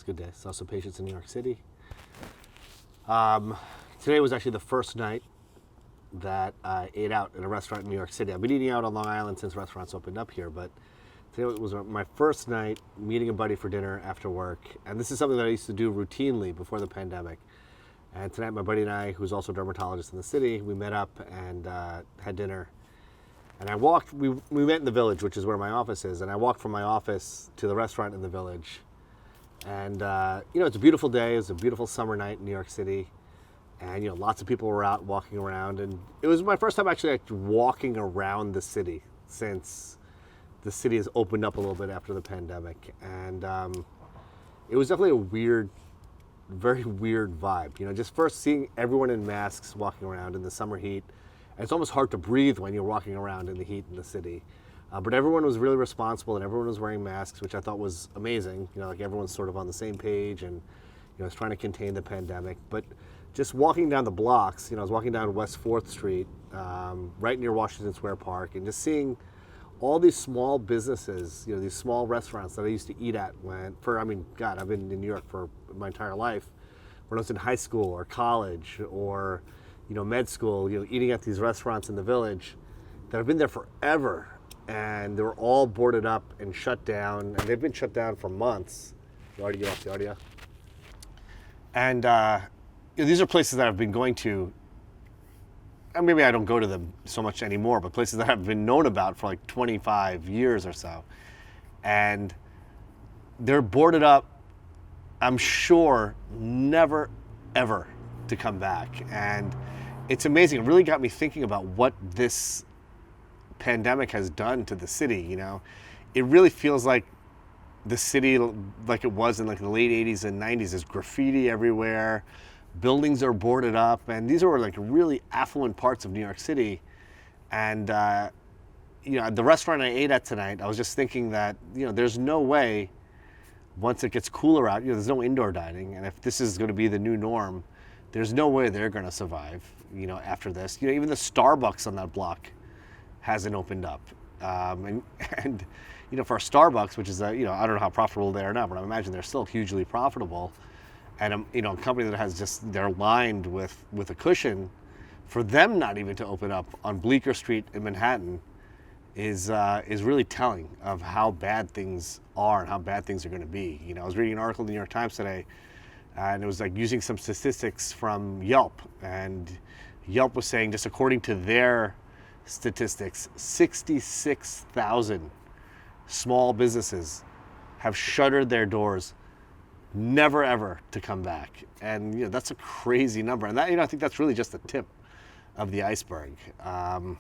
good day. Saw some patients in New York City. Today was actually the first night that I ate out at a restaurant in New York City. I've been eating out on Long Island since restaurants opened up here, but today was my first night meeting a buddy for dinner after work. And this is something that I used to do routinely before the pandemic. And tonight my buddy and I, who's also a dermatologist in the city, we met up and had dinner. And I walked, we met in the Village, which is where my office is, and I walked from my office to the restaurant in the Village. And, it's a beautiful day. It was a beautiful summer night in New York City. And, lots of people were out walking around. And it was my first time actually walking around the city since the city has opened up a little bit after the pandemic. And it was definitely a very weird vibe. Just first seeing everyone in masks walking around in the summer heat. And it's almost hard to breathe when you're walking around in the heat in the city. But everyone was really responsible and everyone was wearing masks, which I thought was amazing. Like everyone's sort of on the same page and, is trying to contain the pandemic. But just walking down the blocks, I was walking down West 4th Street, right near Washington Square Park, and just seeing all these small businesses, these small restaurants that I used to eat at I've been in New York for my entire life. When I was in high school or college or, med school, eating at these restaurants in the Village that have been there forever. And they were all boarded up and shut down, and they've been shut down for months. You already get off the audio. And these are places that I've been going to, and maybe I don't go to them so much anymore, but places that I've been known about for like 25 years or so. And they're boarded up, I'm sure, never, ever to come back. And it's amazing. It really got me thinking about what this pandemic has done to the city. It really feels like the city, like it was in like the late 80s and 90s. There's graffiti everywhere, buildings are boarded up, and these are like really affluent parts of New York City. And at the restaurant I ate at tonight, I was just thinking that there's no way once it gets cooler out, there's no indoor dining, and if this is going to be the new norm, there's no way they're going to survive after this. Even the Starbucks on that block hasn't opened up, and for a Starbucks, which is I don't know how profitable they are now, but I imagine they're still hugely profitable, and a company that has they're lined with a cushion, for them not even to open up on Bleecker Street in Manhattan is really telling of how bad things are and how bad things are going to be. I was reading an article in the New York Times today, and it was like using some statistics from Yelp, and Yelp was saying, just according to their statistics, 66,000 small businesses have shuttered their doors, never ever to come back. And that's a crazy number. And that I think that's really just the tip of the iceberg. And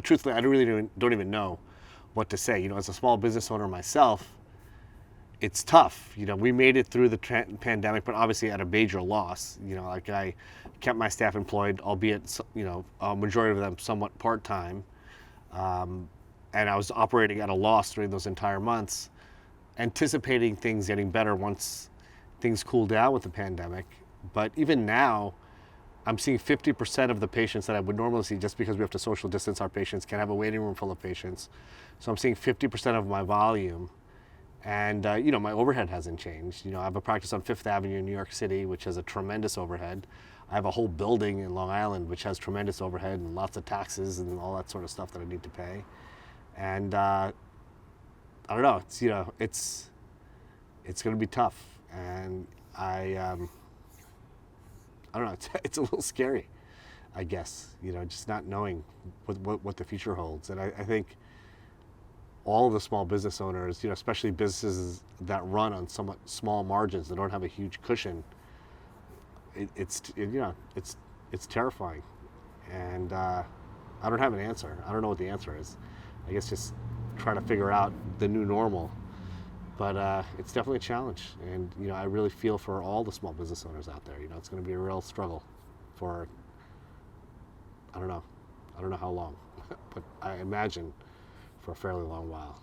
truthfully, I really don't even know what to say. As a small business owner myself, it's tough. We made it through the pandemic, but obviously at a major loss. I kept my staff employed, albeit, a majority of them somewhat part-time. And I was operating at a loss during those entire months, anticipating things getting better once things cooled down with the pandemic. But even now, I'm seeing 50% of the patients that I would normally see, just because we have to social distance our patients, can't have a waiting room full of patients. So I'm seeing 50% of my volume. And, my overhead hasn't changed. I have a practice on Fifth Avenue in New York City, which has a tremendous overhead. I have a whole building in Long Island, which has tremendous overhead and lots of taxes and all that sort of stuff that I need to pay. And I don't know, it's going to be tough. And I don't know, it's a little scary, I guess, just not knowing what the future holds. And I think all of the small business owners, especially businesses that run on somewhat small margins, that don't have a huge cushion, it's terrifying. And I don't have an answer. I don't know what the answer is. I guess just try to figure out the new normal. But it's definitely a challenge. And, I really feel for all the small business owners out there. It's going to be a real struggle for, I don't know how long, but I imagine for a fairly long while.